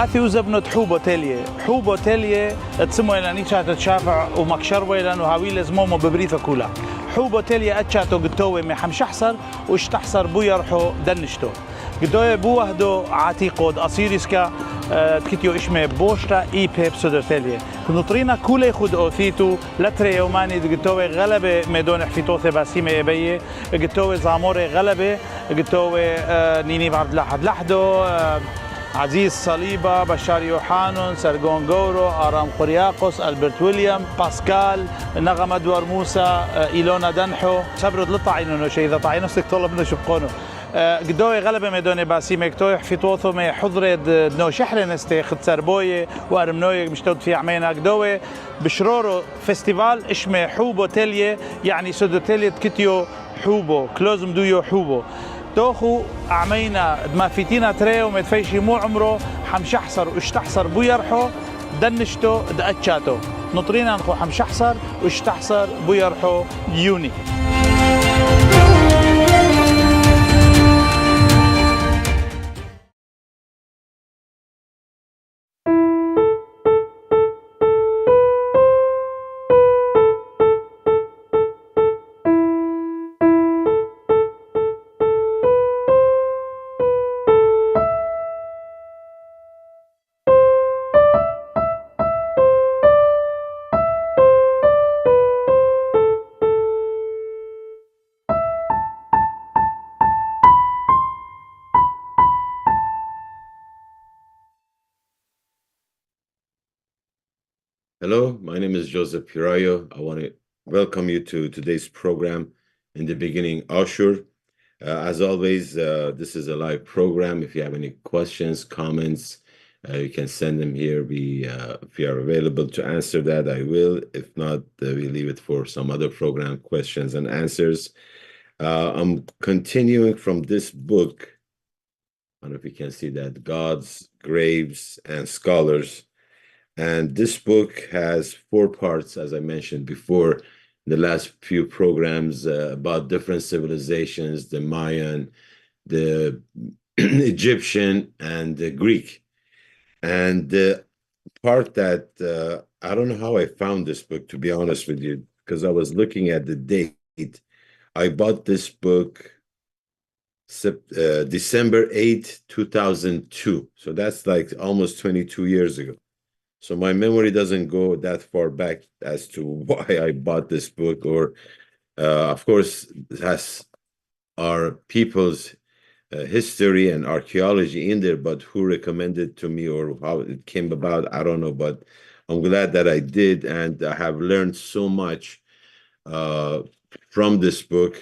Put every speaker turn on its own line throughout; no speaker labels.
آثي وزبنت حوبو تليه تسمو إلى نيشات تشافع ومكشروي لأنه هاوي لزمومو ببريثة كولا حوبو تليه أتشاتو قتوه محمش حصر وش تحصر بو يرحو دنشتو قدوه بو وحدو عتيقود أصيريسكا تكتيو إشمي بوشتا إي بيب سودر تليه نطرينا كولي خود أوثيتو لتري يوماني قتوه غلبة ميدون حفيتوثي باسيمة إبيه قتوه زاموري غلبة قتوه نيني عبد لحدو عزيز صليبة بشار يوحانون سرغون غورو آرام قرياقوس ألبرت ويليام باسكال نغم أدوار موسى إيلونا دنحو صبروا لطعينو شيء إذا طعينو سكتولا منو شبقونو قدوي غلبة ميدوني باسيمة كتوي حفيتوثو مي حضرت دنو شحر نستي خد سربوية وأرمنوية مشتود في عمينا قدوي بشرورو فستيفال إشمي حوبو تليه يعني سودو تليه تكتيو حوبو كلوزم دويو حوبو توخو عمينا ما فيتينا تري ومتفيشي مو عمره حمشحصر واشتحصر بو يرحو دنشتو دأتشاتو نطرينا نخو حمشحصر واشتحصر بو يرحو يوني
Hello, my name is Joseph Pirayou. I want to welcome you to today's program. In the beginning, Ashur. As always, this is a live program. If you have any questions, comments, you can send them here. If you are available to answer that, I will. If not, we leave it for some other program, questions and answers. I'm continuing from this book. I don't know if you can see that, Gods, Graves, and Scholars. And this book has 4 parts, as I mentioned before, in the last few programs, about different civilizations, the Mayan, the Egyptian, and the Greek. And the part that, I don't know how I found this book, to be honest with you, because I was looking at the date. I bought this book December 8, 2002. So that's like almost 22 years ago. So my memory doesn't go that far back as to why I bought this book, or of course, it has our people's history and archaeology in there, but who recommended to me or how it came about, I don't know, but I'm glad that I did, and I have learned so much from this book.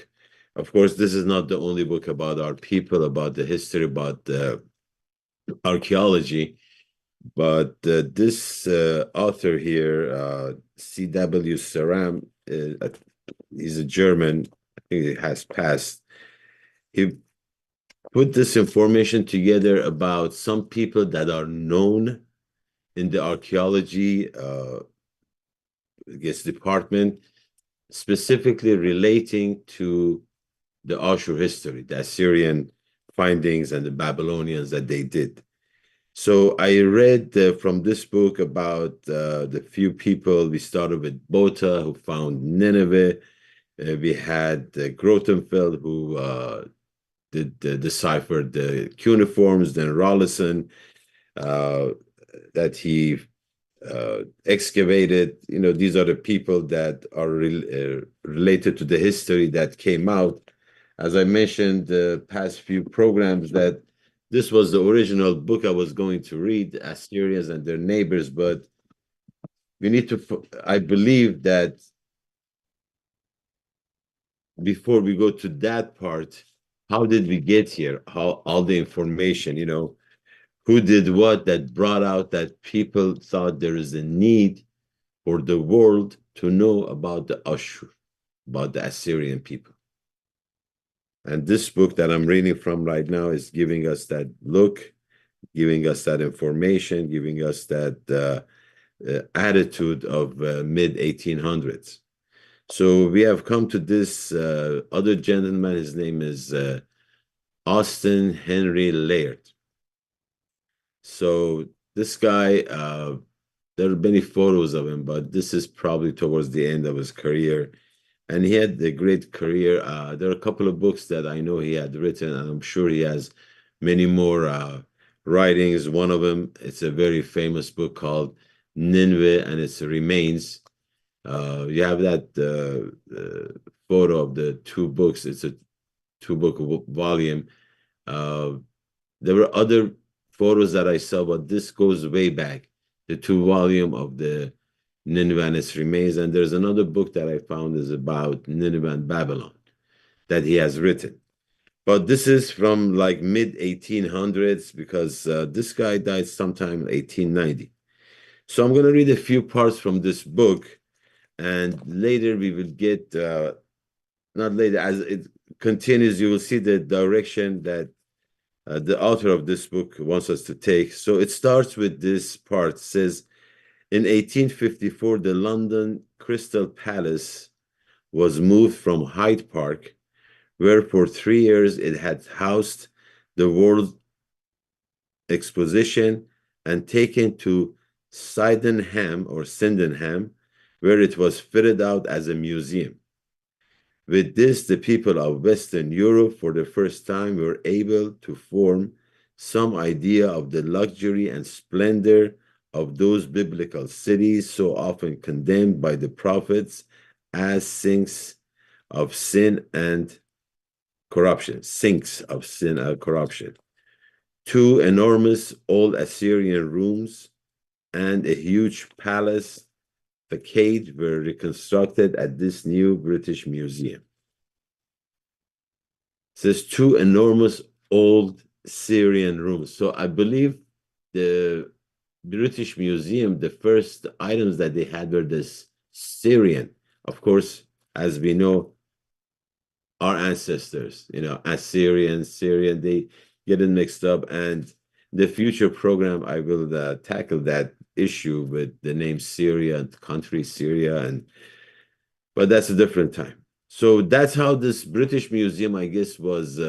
Of course, this is not the only book about our people, about the history, about the archaeology. But this author here, C.W. Saram, he's a German. I think he has passed. He put this information together about some people that are known in the archaeology, I guess, department, specifically relating to the Ashur history, the Assyrian findings and the Babylonians that they did. So I read from this book about the few people. We started with Bota, who found Nineveh. We had Grothenfeld, who deciphered the cuneiforms. Then Rawlinson, that he excavated. You know, these are the people that are related to the history that came out. As I mentioned the past few programs, that this was the original book I was going to read, Assyrians and their neighbors, but we need to, I believe that before we go to that part, how did we get here? How all the information, you know, who did what that brought out that people thought there is a need for the world to know about the Ashur, about the Assyrian people. And this book that I'm reading from right now is giving us that look, giving us that information, giving us that attitude of mid-1800s. So we have come to this other gentleman. His name is Austen Henry Layard. So this guy, there are many photos of him, but this is probably towards the end of his career. And he had a great career. There are a couple of books that I know he had written, and I'm sure he has many more writings. One of them, it's a very famous book called Nineveh and its Remains. You have that photo of the two books. It's a two-book volume. There were other photos that I saw, but this goes way back, the two volume of the Nineveh and its Remains. And there's another book that I found is about Nineveh and Babylon that he has written. But this is from like mid 1800s because this guy died sometime in 1890. So I'm going to read a few parts from this book, and later we will get, not later, as it continues, you will see the direction that the author of this book wants us to take. So it starts with this part. It says, in 1854, the London Crystal Palace was moved from Hyde Park, where for 3 years it had housed the World Exposition, and taken to Sydenham, where it was fitted out as a museum. With this, the people of Western Europe, for the first time, were able to form some idea of the luxury and splendor of those biblical cities so often condemned by the prophets as sinks of sin and corruption. Sinks of sin and corruption. 2 enormous old Assyrian rooms and a huge palace facade were reconstructed at this new British museum. It says 2 enormous old Syrian rooms. So I believe the British Museum, the first items that they had were this Syrian. Of course, as we know, our ancestors, Assyrian, Syrian, they get it mixed up. And the future program, I will tackle that issue with the name Syria, country Syria, but that's a different time. So that's how this British Museum, I guess, was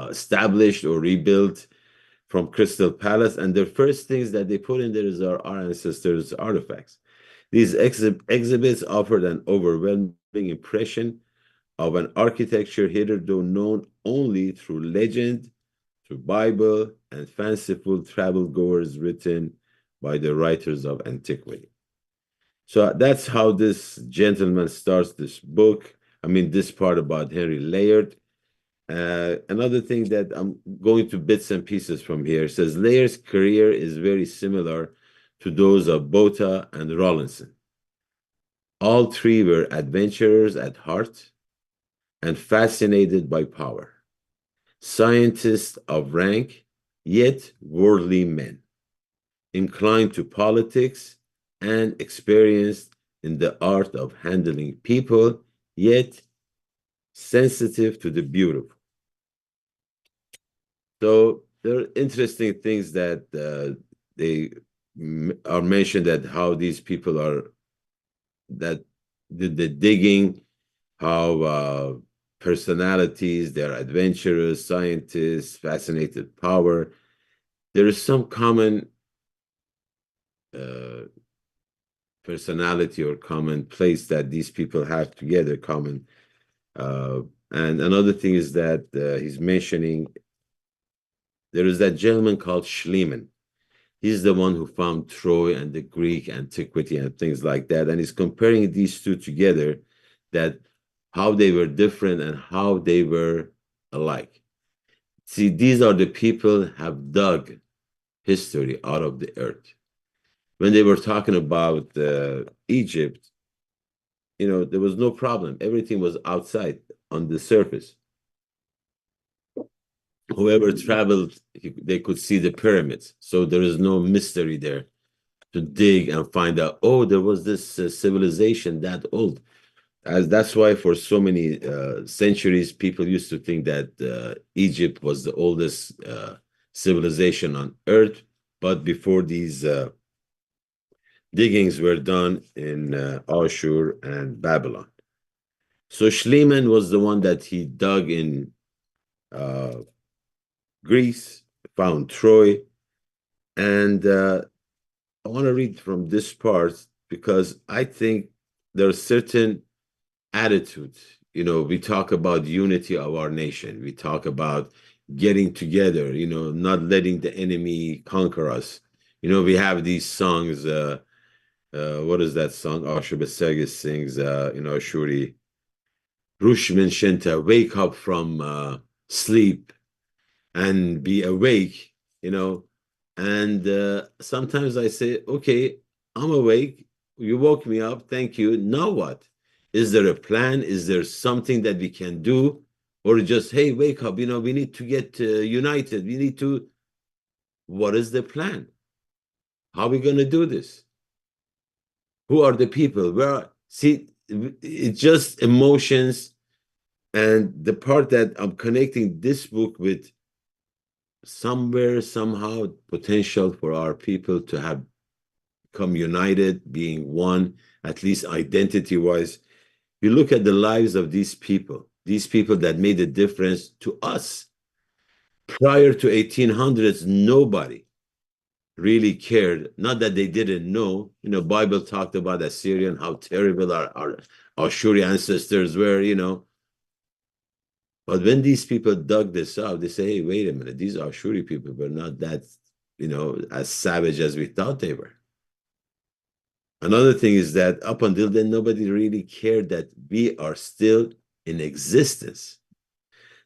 established or rebuilt from Crystal Palace. And the first things that they put in there is our ancestors' artifacts. These exhibits offered an overwhelming impression of an architecture hitherto known only through legend, through Bible, and fanciful travel goers written by the writers of antiquity. So that's how this gentleman starts this book. I mean, this part about Henry Layard. Another thing that I'm going to bits and pieces from here says Layard's career is very similar to those of Botha and Rawlinson. All three were adventurers at heart and fascinated by power, scientists of rank, yet worldly men, inclined to politics and experienced in the art of handling people, yet sensitive to the beautiful. So there are interesting things that they are mentioned, that how these people are, that did the digging, how personalities, they're adventurous, scientists, fascinated power. There is some common personality or common place that these people have together, common. And another thing is that he's mentioning, there is that gentleman called Schliemann. He's the one who found Troy and the Greek antiquity and things like that. And he's comparing these two together, that how they were different and how they were alike. See, these are the people have dug history out of the earth. When they were talking about Egypt, there was no problem. Everything was outside on the surface. Whoever traveled, they could see the pyramids. So there is no mystery there to dig and find out, oh, there was this civilization that old. That's why for so many centuries, people used to think that Egypt was the oldest civilization on earth. But before these diggings were done in Ashur and Babylon. So Schliemann was the one that he dug in Greece, found Troy, And I want to read from this part because I think there are certain attitudes. You know, we talk about unity of our nation. We talk about getting together, you know, not letting the enemy conquer us. You know, we have these songs. What is that song? Ashur sings, you know, Ashuri. Rushmin Shinta, wake up from sleep and be awake, you know. And sometimes I say, okay, I'm awake. You woke me up. Thank you. Now what? Is there a plan? Is there something that we can do? Or just, hey, wake up. You know, we need to get united. We need to. What is the plan? How are we going to do this? Who are the people? Where? See, it's just emotions. And the part that I'm connecting this book with somewhere, somehow, potential for our people to have come united, being one, at least identity-wise. You look at the lives of these people that made a difference to us. Prior to 1800s, nobody really cared. Not that they didn't know. You know, Bible talked about Assyria and how terrible our Ashuri ancestors were, you know. But when these people dug this up, they say, hey, wait a minute, these Ashuri people were not that, you know, as savage as we thought they were. Another thing is that up until then, nobody really cared that we are still in existence.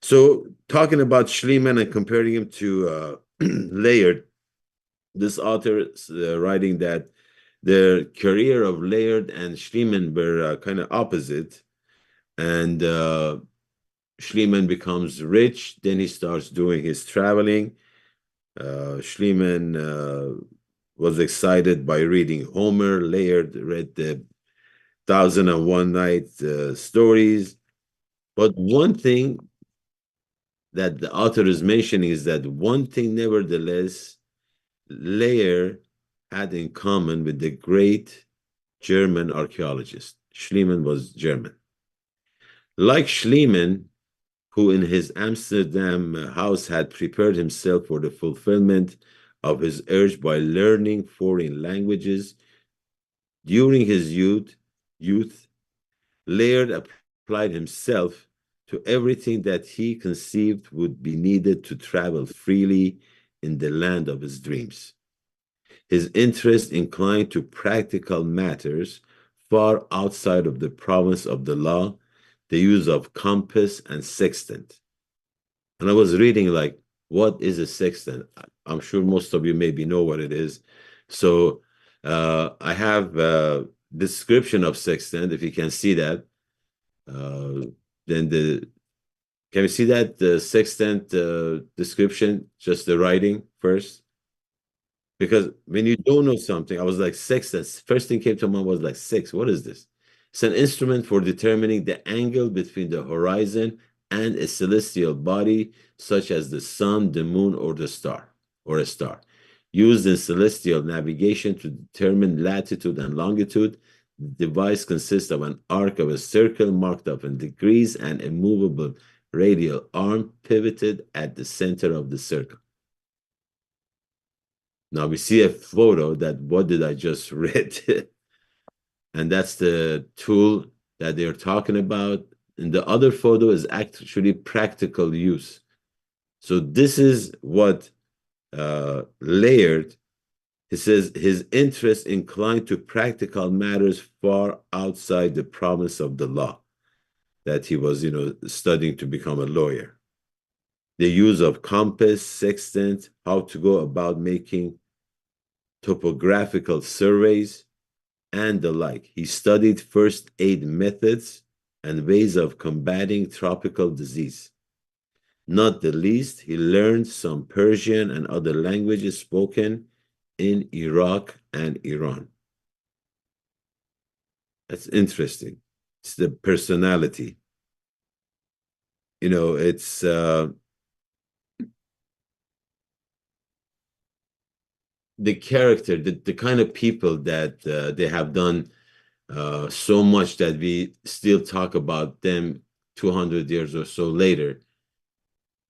So talking about Schliemann and comparing him to Layard, this author is writing that the career of Layard and Schliemann were kind of opposite. And Schliemann becomes rich, then he starts doing his traveling. Schliemann was excited by reading Homer. Layard read the Thousand and One Night stories. But one thing that the author is mentioning is that one thing, nevertheless, Layard had in common with the great German archaeologist. Schliemann was German. Like Schliemann, who in his Amsterdam house had prepared himself for the fulfillment of his urge by learning foreign languages, during his youth, Layard applied himself to everything that he conceived would be needed to travel freely in the land of his dreams. His interest inclined to practical matters far outside of the province of the law, the use of compass and sextant. And I was reading, like, what is a sextant? I'm sure most of you maybe know what it is. So I have a description of sextant, if you can see that. Then can we see that, the sextant description, just the writing first? Because when you don't know something, I was like, sextant. First thing came to mind was like, six. What is this? It's an instrument for determining the angle between the horizon and a celestial body, such as the sun, the moon, or the star, or a star. Used in celestial navigation to determine latitude and longitude, the device consists of an arc of a circle marked up in degrees and a movable radial arm pivoted at the center of the circle. Now we see a photo that, what did I just read? And that's the tool that they're talking about. And the other photo is actually practical use. So this is what Layard, he says, his interest inclined to practical matters far outside the province of the law, that he was, you know, studying to become a lawyer. The use of compass, sextant, how to go about making topographical surveys, and the like. He studied first aid methods and ways of combating tropical disease. Not the least, he learned some Persian and other languages spoken in Iraq and Iran. That's interesting. It's the personality. You know, it's the character, the kind of people that they have done so much that we still talk about them 200 years or so later,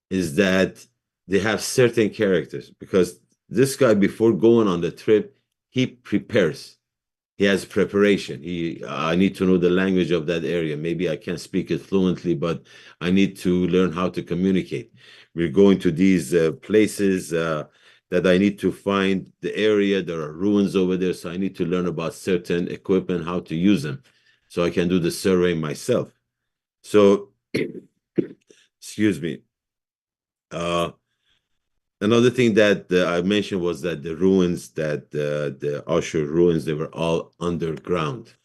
is that they have certain characters. Because this guy, before going on the trip, he prepares. He has preparation. I need to know the language of that area. Maybe I can't speak it fluently, but I need to learn how to communicate. We're going to these places that I need to find the area. There are ruins over there, so I need to learn about certain equipment, how to use them, so I can do the survey myself. So, excuse me. Another thing that I mentioned was that the ruins, that the Ashur ruins, they were all underground.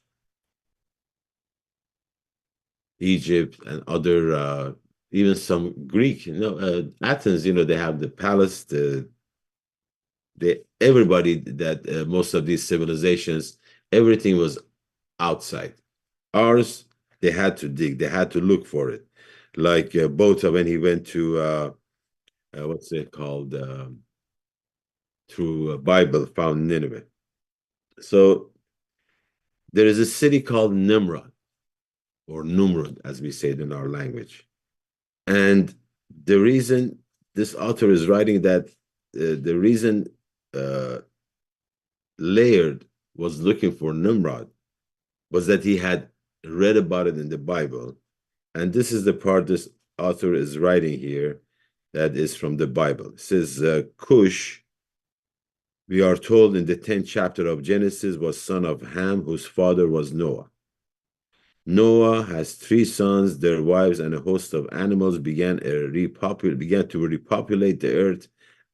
Egypt and other, even some Greek, Athens, they have the palace, everybody that most of these civilizations, everything was outside. Ours, they had to dig, they had to look for it. Like Botha, when he went to, what's it called? Through Bible, found Nineveh. So there is a city called Nimrod, or Numrud, as we say it in our language. And the reason this author is writing that, the reason Layard was looking for Nimrod was that he had read about it in the Bible. And this is the part this author is writing here that is from the Bible. It says, Cush, we are told in the 10th chapter of Genesis, was son of Ham, whose father was Noah. Noah has 3 sons, their wives, and a host of animals began to repopulate the earth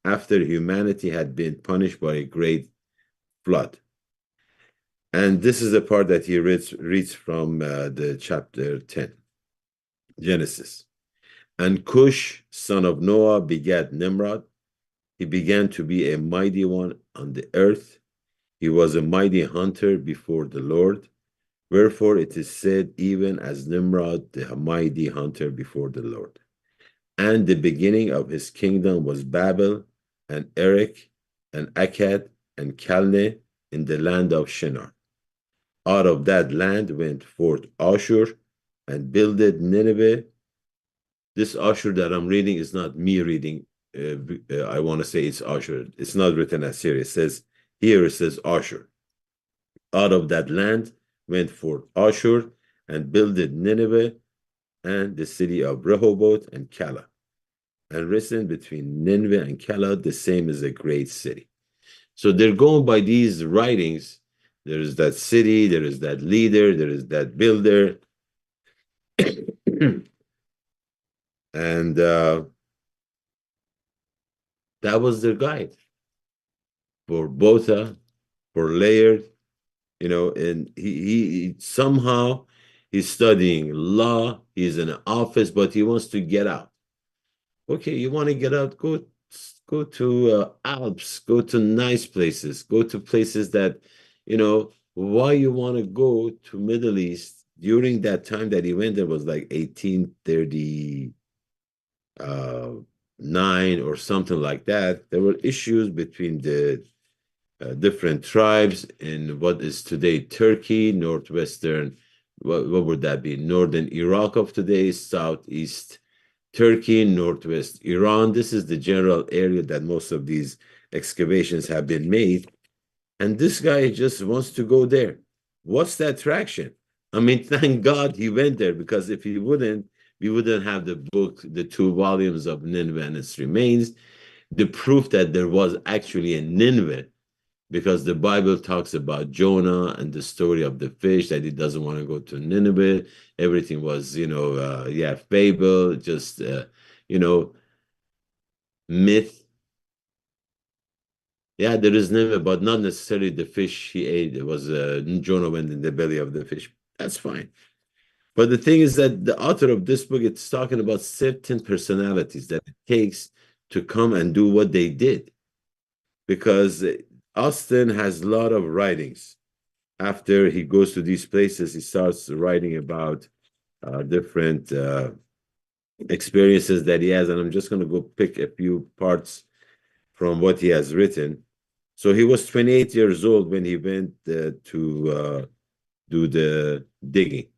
after humanity had been punished by a great flood. And this is the part that he reads from the chapter 10, Genesis. And Cush, son of Noah, begat Nimrod. He began to be a mighty one on the earth. He was a mighty hunter before the Lord. Wherefore it is said, even as Nimrod, the mighty hunter before the Lord. And the beginning of his kingdom was Babel, and Erech, and Akkad, and Calneh in the land of Shinar. Out of that land went forth Ashur, and builded Nineveh. This Ashur that I'm reading is not me reading. I want to say it's Ashur. It's not written Assyria. It says Ashur. Out of that land went forth Ashur, and builded Nineveh, and the city of Rehoboth and Calah. And written between Nineveh and Calah, the same is a great city. So they're going by these writings. There is that city, there is that leader, there is that builder. And that was their guide for Botha, for Layard, and he somehow he's studying law, he's in an office, but he wants to get out. Okay, you want to get out, go to Alps, go to nice places, go to places that, why you want to go to Middle East during that time that he went there was like 1839 or something like that. There were issues between the different tribes in what is today Turkey, northwestern, what would that be? Northern Iraq of today, southeast Turkey, northwest Iran. This is the general area that most of these excavations have been made. And this guy just wants to go there. What's the attraction? I mean, thank God he went there, because if he wouldn't, we wouldn't have the book, the 2 volumes of Nineveh and its remains, the proof that there was actually a Nineveh, because the Bible talks about Jonah and the story of the fish, that he doesn't want to go to Nineveh. Everything was, fable, just, myth. Yeah, there is Nineveh, but not necessarily the fish he ate. It was Jonah went in the belly of the fish. That's fine. But the thing is that the author of this book, it's talking about certain personalities that it takes to come and do what they did. Because Austen has a lot of writings. After he goes to these places, he starts writing about different experiences that he has. And I'm just going to go pick a few parts from what he has written. So he was 28 years old when he went to do the digging.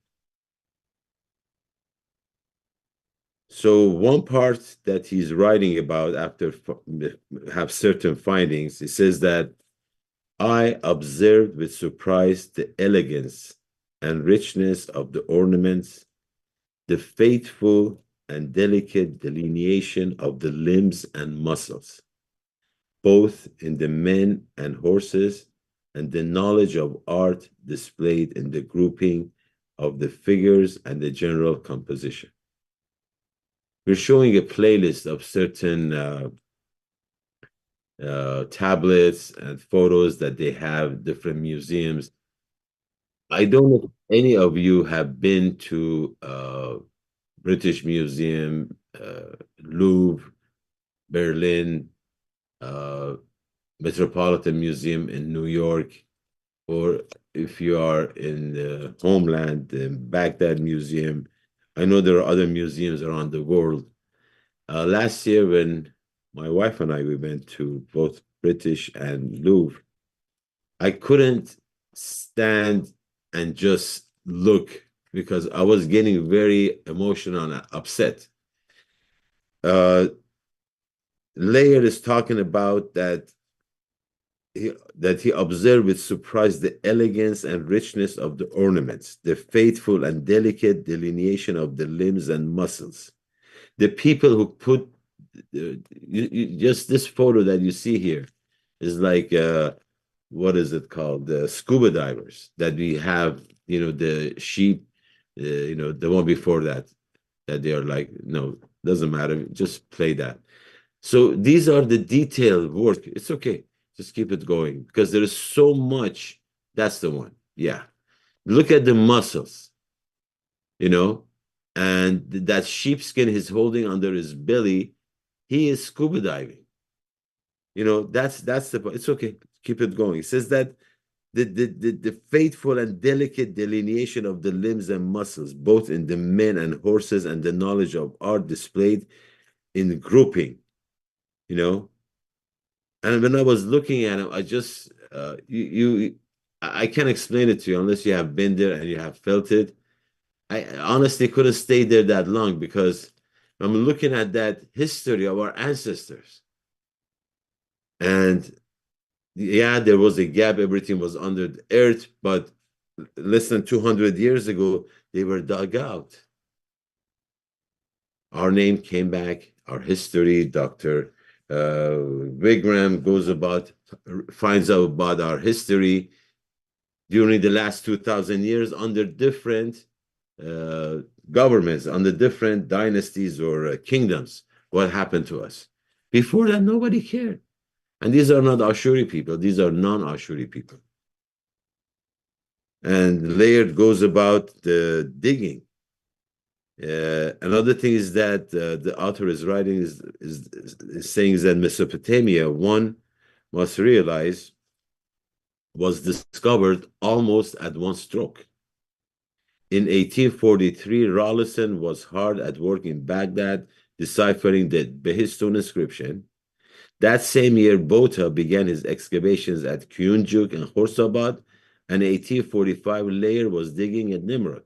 So one part that he's writing about after have certain findings, he says that I observed with surprise the elegance and richness of the ornaments, the faithful and delicate delineation of the limbs and muscles, both in the men and horses, and the knowledge of art displayed in the grouping of the figures and the general composition. We're showing a playlist of certain tablets and photos that they have different museums. I don't know if any of you have been to British Museum, Louvre, Berlin, uh, Metropolitan Museum in New York, or if you are in the homeland, the Baghdad Museum. I know there are other museums around the world. Last year, when my wife and I we went to both British and Louvre, I couldn't stand and just look because I was getting very emotional and upset. Uh, Layard is talking about that he observed with surprise the elegance and richness of the ornaments, the faithful and delicate delineation of the limbs and muscles. The people who put just this photo that you see here is like what is it called? The scuba divers that we have, the sheep, the one before that they are like, no, doesn't matter, just play that. So these are the detailed work. It's okay. Just keep it going because there is so much. That's the one. Yeah. Look at the muscles, and that sheepskin he's holding under his belly. He is scuba diving. That's the point. It's okay. Keep it going. It says that the faithful and delicate delineation of the limbs and muscles, both in the men and horses, and the knowledge of art displayed in grouping, And when I was looking at him, I just I can't explain it to you unless you have been there and you have felt it. I honestly couldn't stay there that long because I'm looking at that history of our ancestors. And yeah, there was a gap, everything was under the earth, but less than 200 years ago, they were dug out. Our name came back, our history, Dr. Wigram finds out about our history during the last 2,000 years under different governments, under different dynasties or kingdoms, what happened to us. Before that, nobody cared. And these are not Ashuri people, these are non-Ashuri people. And Layard goes about the digging. Another thing is that the author is writing is saying that Mesopotamia, one must realize, was discovered almost at one stroke. In 1843, Rawlinson was hard at work in Baghdad deciphering the Behistun inscription. That same year, Botha began his excavations at Kyunjuk and Khorsabad, and in 1845, Layard was digging at Nimrod.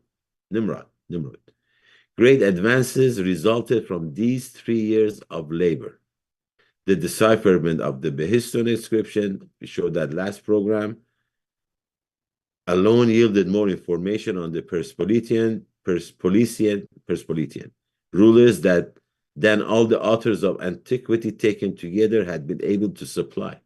Great advances resulted from these 3 years of labor. The decipherment of the Behistun inscription, we showed that last program, alone yielded more information on the Persepolitan rulers than all the authors of antiquity taken together had been able to supply.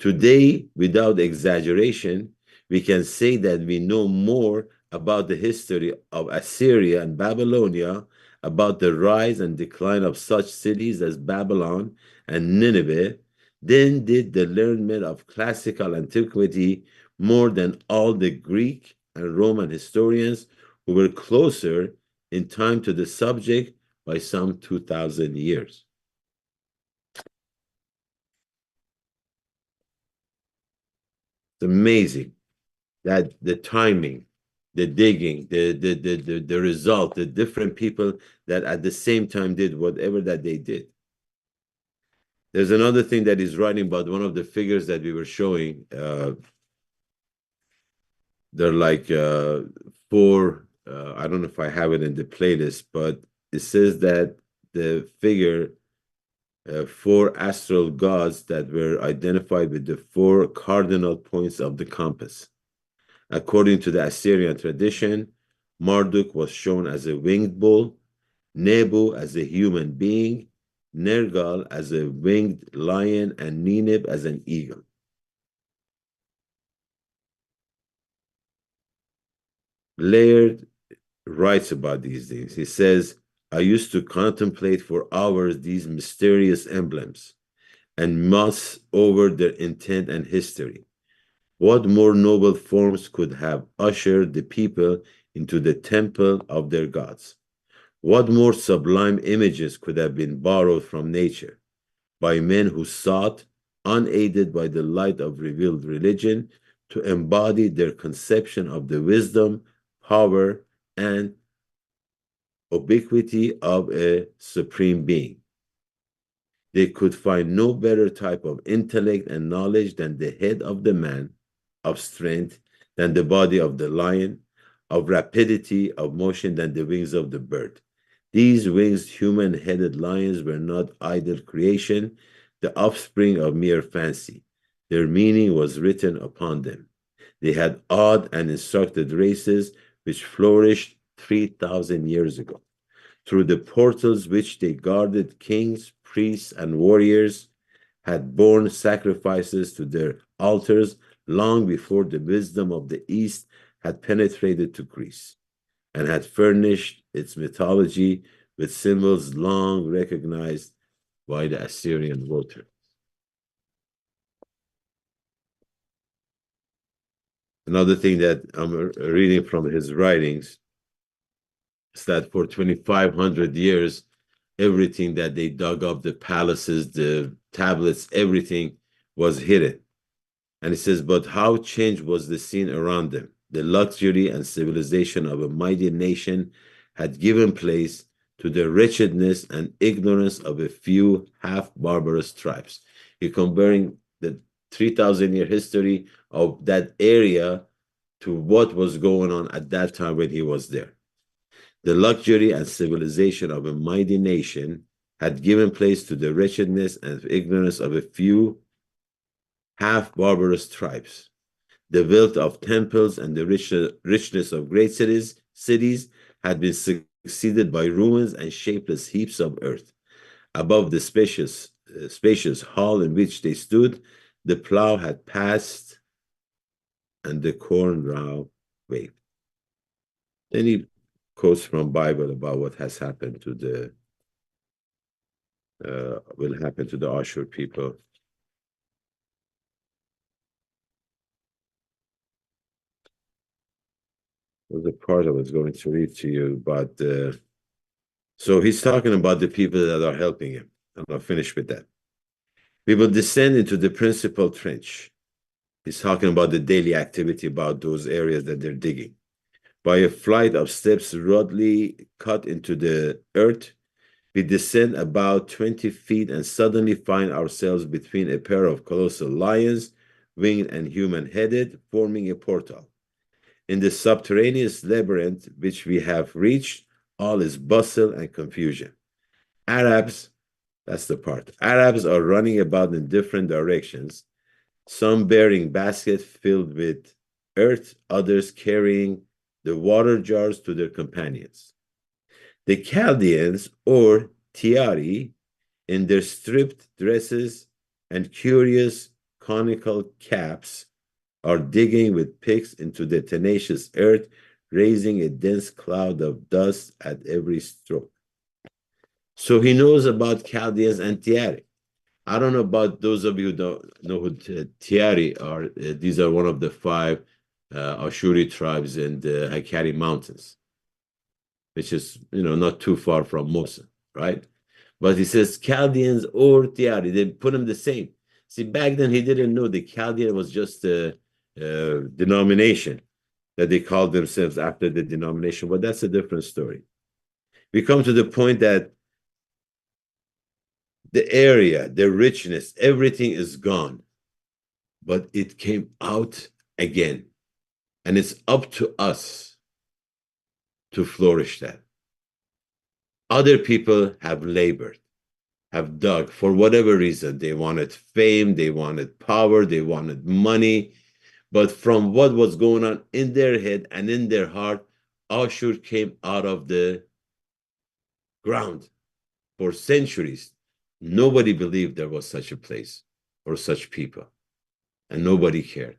Today, without exaggeration, we can say that we know more about the history of Assyria and Babylonia, about the rise and decline of such cities as Babylon and Nineveh, than did the learned men of classical antiquity, more than all the Greek and Roman historians who were closer in time to the subject by some 2,000 years. It's amazing that the timing, the digging, the result, the different people that at the same time did whatever that they did. There's another thing that he's writing about one of the figures that we were showing. They're like four, I don't know if I have it in the playlist, but it says that the figure, four astral gods that were identified with the four cardinal points of the compass. According to the Assyrian tradition, Marduk was shown as a winged bull, Nebu as a human being, Nergal as a winged lion, and Ninib as an eagle. Layard writes about these things. He says, I used to contemplate for hours these mysterious emblems and muss over their intent and history. What more noble forms could have ushered the people into the temple of their gods? What more sublime images could have been borrowed from nature by men who sought, unaided by the light of revealed religion, to embody their conception of the wisdom, power, and ubiquity of a supreme being? They could find no better type of intellect and knowledge than the head of the man, of strength than the body of the lion, of rapidity of motion than the wings of the bird. These winged human-headed lions were not idle creation, the offspring of mere fancy. Their meaning was written upon them. They had awed and instructed races which flourished 3,000 years ago. Through the portals which they guarded, kings, priests, and warriors had borne sacrifices to their altars long before the wisdom of the East had penetrated to Greece and had furnished its mythology with symbols long recognized by the Assyrian voter. Another thing that I'm reading from his writings is that for 2,500 years, everything that they dug up, the palaces, the tablets, everything was hidden. And it says, but how changed was the scene around them? The luxury and civilization of a mighty nation had given place to the wretchedness and ignorance of a few half-barbarous tribes. You're comparing the 3,000-year history of that area to what was going on at that time when he was there. The luxury and civilization of a mighty nation had given place to the wretchedness and ignorance of a few half-barbarous tribes. The wealth of temples and the richness of great cities had been succeeded by ruins and shapeless heaps of earth. Above the spacious hall in which they stood, the plow had passed and the corn row waved. Then he quotes from Bible about what has happened to the will happen to the Ashur people. Was the part I was going to read to you, but so he's talking about the people that are helping him. I'm not finished with that. We will descend into the principal trench. He's talking about the daily activity about those areas that they're digging. By a flight of steps rudely cut into the earth, we descend about 20 feet and suddenly find ourselves between a pair of colossal lions, winged and human-headed, forming a portal. In the subterraneous labyrinth which we have reached, all is bustle and confusion. Arabs, that's the part. Arabs are running about in different directions, some bearing baskets filled with earth, others carrying the water jars to their companions. The Chaldeans, or Tiari, in their stripped dresses and curious conical caps, are digging with picks into the tenacious earth, raising a dense cloud of dust at every stroke. So he knows about Chaldeans and Tiari. I don't know about those of you who don't know who Tiari are. These are one of the five Ashuri tribes in the Hakkari Mountains, which is, not too far from Mosul, right? But he says Chaldeans or Tiari, they put them the same. See, back then he didn't know the Chaldean was just a denomination that they called themselves after the denomination, but that's a different story. We come to the point that the area, the richness, everything is gone, but it came out again. And it's up to us to flourish that. Other people have labored, have dug for whatever reason. They wanted fame, they wanted power, they wanted money. But from what was going on in their head and in their heart, Ashur came out of the ground for centuries. Nobody believed there was such a place or such people, and nobody cared.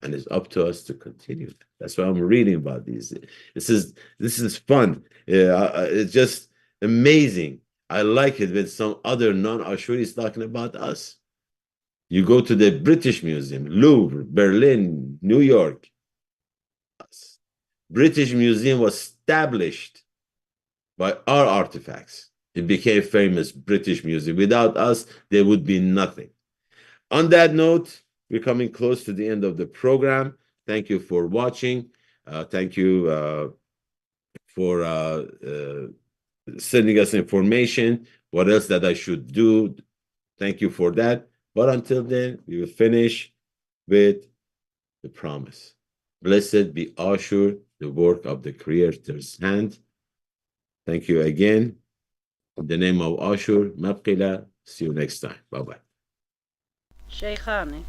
And it's up to us to continue. That's why I'm reading about these. This is fun. It's just amazing. I like it when some other non-Ashuri is talking about us. You go to the British Museum, Louvre, Berlin, New York. British Museum was established by our artifacts. It became famous British Museum. Without us, there would be nothing. On that note, we're coming close to the end of the program. Thank you for watching. Thank you for sending us information. What else that I should do? Thank you for that. But until then, we will finish with the promise. Blessed be Ashur, the work of the Creator's hand. Thank you again. In the name of Ashur, Mabqila. See you next time. Bye-bye.
Sheikhane.